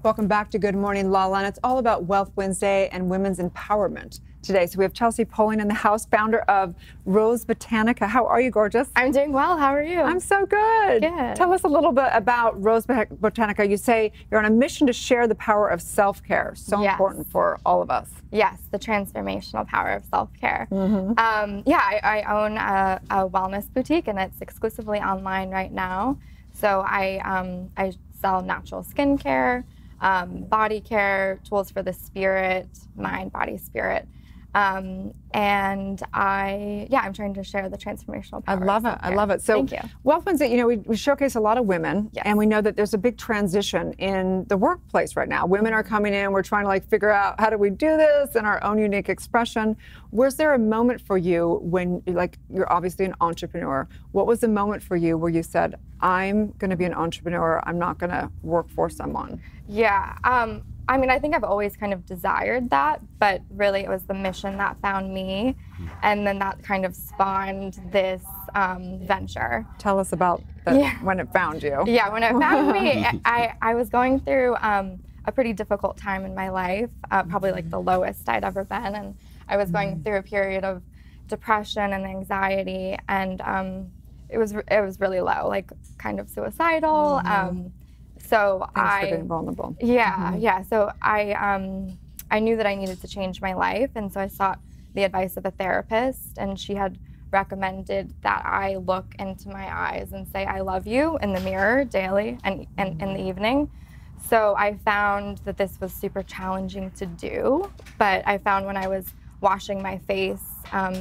Welcome back to Good Morning LaLa, and it's all about Wealth Wednesday and women's empowerment today. So we have Chelsea Poling in the house, founder of Rose Botanica. How are you, gorgeous? I'm doing well. How are you? I'm so good. Good. Tell us a little bit about Rose Botanica. You say you're on a mission to share the power of self-care. So important for all of us. Yes, the transformational power of self-care. I own a wellness boutique, and it's exclusively online right now. So I sell natural skincare, body care, tools for the spirit, mind, body, spirit. And I'm trying to share the transformational power. I love it. I love it. So, thank you. Wealth Wednesday, we showcase a lot of women, and we know that there's a big transition in the workplace right now. Women are coming in. We're trying to figure out how do we do this in our own unique expression. Was there a moment for you when, you're obviously an entrepreneur? What was the moment for you where you said, I'm going to be an entrepreneur. I'm not going to work for someone? Yeah. I think I've always kind of desired that, but really it was the mission that found me, and then that kind of spawned this venture. Tell us about when it found you. Yeah, when it found me, I was going through a pretty difficult time in my life, probably like the lowest I'd ever been, and I was going through a period of depression and anxiety, and it was really low, like kind of suicidal. So Thanks for being vulnerable. Yeah. So I knew that I needed to change my life, and so I sought the advice of a therapist, and she had recommended that I look into my eyes and say, I love you in the mirror daily and in the evening. So I found that this was super challenging to do, but I found when I was washing my face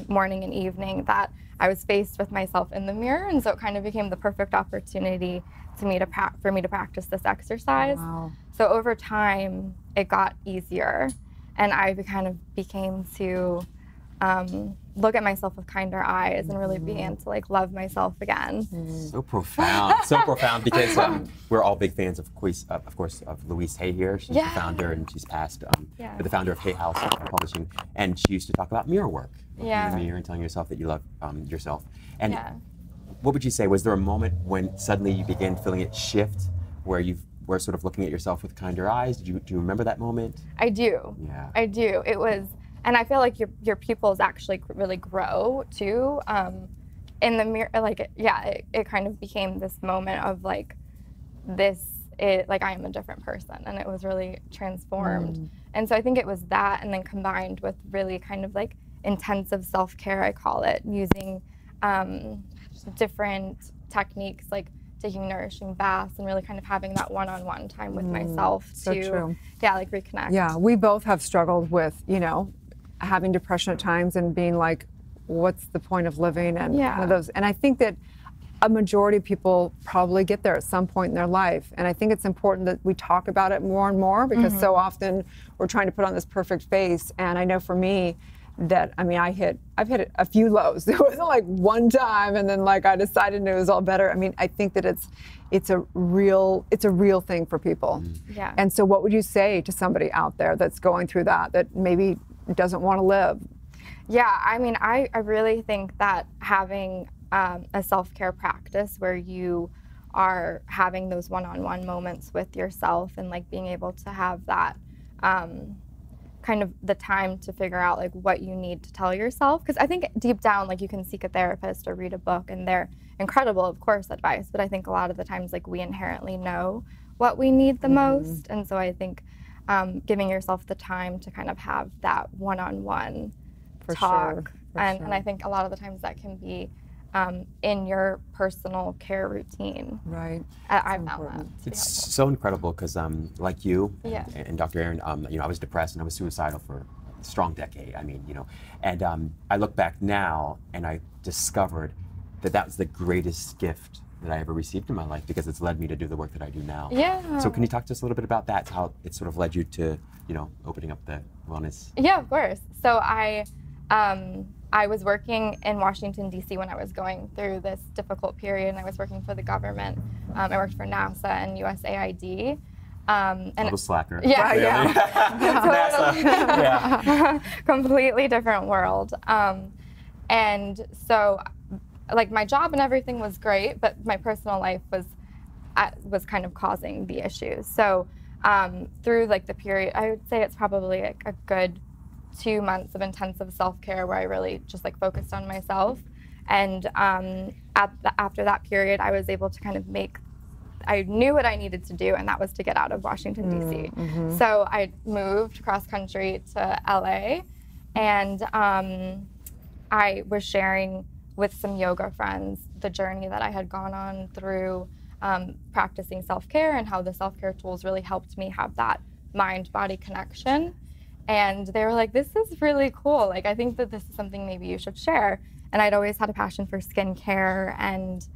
morning and evening that I was faced with myself in the mirror, and so it kind of became the perfect opportunity for me to practice this exercise. Wow. So over time, it got easier, and I kind of became to look at myself with kinder eyes and really began to love myself again. So profound, so profound, because we're all big fans, of course, of Louise Hay here. She's the founder, and she's passed, but the founder of Hay House Publishing, and she used to talk about mirror work, looking in the mirror and telling yourself that you love yourself. And what would you say, was there a moment when suddenly you began feeling it shift, where you were sort of looking at yourself with kinder eyes? Do you remember that moment? I do. Yeah. I do. It was, and I feel like your pupils actually really grow too. In the mirror, it kind of became this moment of I am a different person, and it was really transformed. And so I think it was that, and then combined with really kind of intensive self-care, I call it, using different techniques like taking nourishing baths and really kind of having that one-on-one time with myself so to true. Reconnect. Yeah, we both have struggled with, having depression at times and being like, what's the point of living, and kind of those. And I think that a majority of people probably get there at some point in their life. And I think it's important that we talk about it more and more, because so often we're trying to put on this perfect face. And I know for me that, I've hit a few lows. It wasn't one time and then I decided and it was all better. I think that it's a real thing for people. Yeah. And so what would you say to somebody out there that's going through that maybe doesn't want to live? Yeah, I really think that having a self-care practice where you are having those one-on-one moments with yourself and being able to have that kind of the time to figure out what you need to tell yourself, because I think deep down you can seek a therapist or read a book, and they're incredible, of course, advice, but I think a lot of the times we inherently know what we need the most. And so I think giving yourself the time to kind of have that one-on-one talk, and I think a lot of the times that can be in your personal care routine. Right. I found that. It's so incredible, because like you and Dr. Erin, I was depressed and I was suicidal for a strong decade. And I look back now and I discovered that was the greatest gift that I ever received in my life, because it's led me to do the work that I do now. Yeah. So can you talk to us a little bit about that, how it sort of led you to, opening up the wellness? Yeah, of course. So I was working in Washington, D.C. when I was going through this difficult period, and I was working for the government. I worked for NASA and USAID. A little slacker. Yeah. NASA. Yeah. Completely different world. And so, my job and everything was great, but my personal life was kind of causing the issues. So through like the period, I would say it's probably like a good 2 months of intensive self-care where I really just like focused on myself. And after that period, I was able to kind of I knew what I needed to do, and that was to get out of Washington, D.C. So I moved cross country to LA, and I was sharing with some yoga friends the journey that I had gone on through practicing self-care and how the self-care tools really helped me have that mind-body connection. And they were like, this is really cool. Like, I think that this is something maybe you should share. And I'd always had a passion for skincare and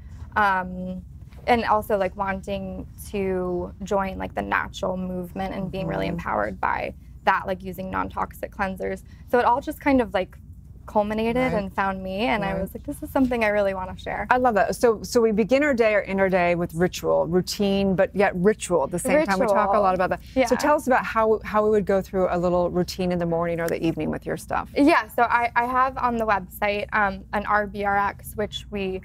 also like wanting to join like the natural movement and being really empowered by that, like using non-toxic cleansers. So it all just kind of like culminated and found me, and I was like, this is something I really want to share. I love that. So we begin our day or end our day with ritual, routine, but yet ritual at the same time. We talk a lot about that. Yeah. So tell us about how we would go through a little routine in the morning or the evening with your stuff. Yeah, so I have on the website an RBRX, which we've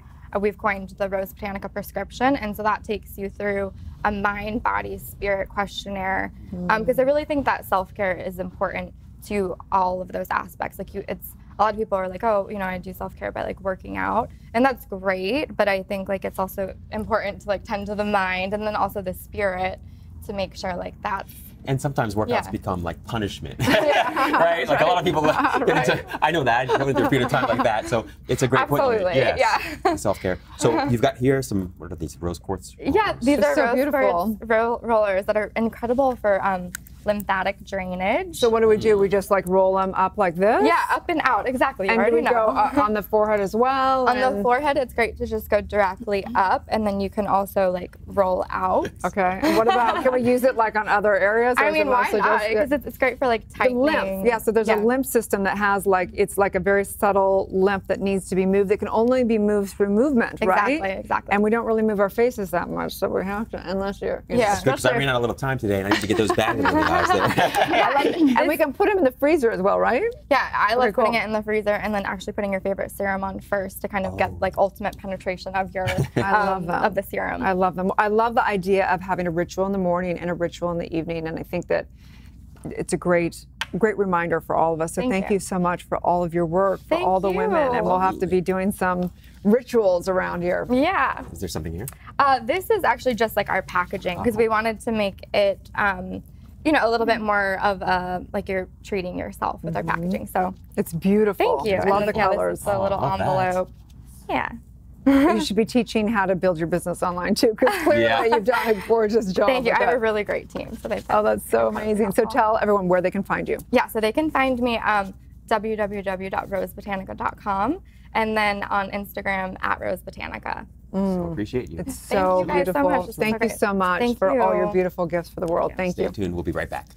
coined the Rose Botanica prescription, and so that takes you through a mind, body, spirit questionnaire, because I really think that self-care is important to all of those aspects. Like a lot of people are like, oh, you know, I do self-care by like working out, and that's great, but I think like it's also important to like tend to the mind and then also the spirit to make sure like that's. And sometimes workouts become like punishment, right? Like a lot of people get into, I know that, going through a period of time like that, so it's a great point. Absolutely, yeah. Self-care. So you've got here some, what are these, rose quartz rollers? Yeah, these are so rose beautiful quartz rollers that are incredible for lymphatic drainage. So what do? We just like roll them up like this? Yeah, up and out, exactly. And do we go on the forehead as well? On the forehead, it's great to just go directly up, and then you can also like roll out. Okay, and what about, can we use it like on other areas? I mean, why not? Because it's great for like tightening. The lymph, yeah, so there's a lymph system that has like, it's like a very subtle lymph that needs to be moved, that can only be moved through movement, right? Exactly. And we don't really move our faces that much, so we have to, unless you're, you know. It's good because I ran out a little time today, and I need to get those back into the guys there. And we can put them in the freezer as well, right? Yeah, I love putting it in the freezer and then actually putting your favorite serum on first to kind of get like ultimate penetration of your of the serum. I love them. I love the idea of having a ritual in the morning and a ritual in the evening, and I think that it's a great reminder for all of us. So thank you so much for all of your work, for all the women, and we'll have to be doing some rituals around here. Yeah. Is there something here? This is actually just like our packaging, because we wanted to make it you know, a little bit more of like you're treating yourself with our packaging. So it's beautiful. Thank you. Love the colors. This is a little envelope. That. Yeah. You should be teaching how to build your business online too, because clearly you've done a gorgeous job. Thank you. I have a really great team. So that's so amazing. So tell everyone where they can find you. Yeah, so they can find me www.rosebotanica.com, and then on Instagram @rosebotanica. So appreciate you. It's so beautiful. So much. Thank you so much for all your beautiful gifts for the world. Thank you. Stay tuned. We'll be right back.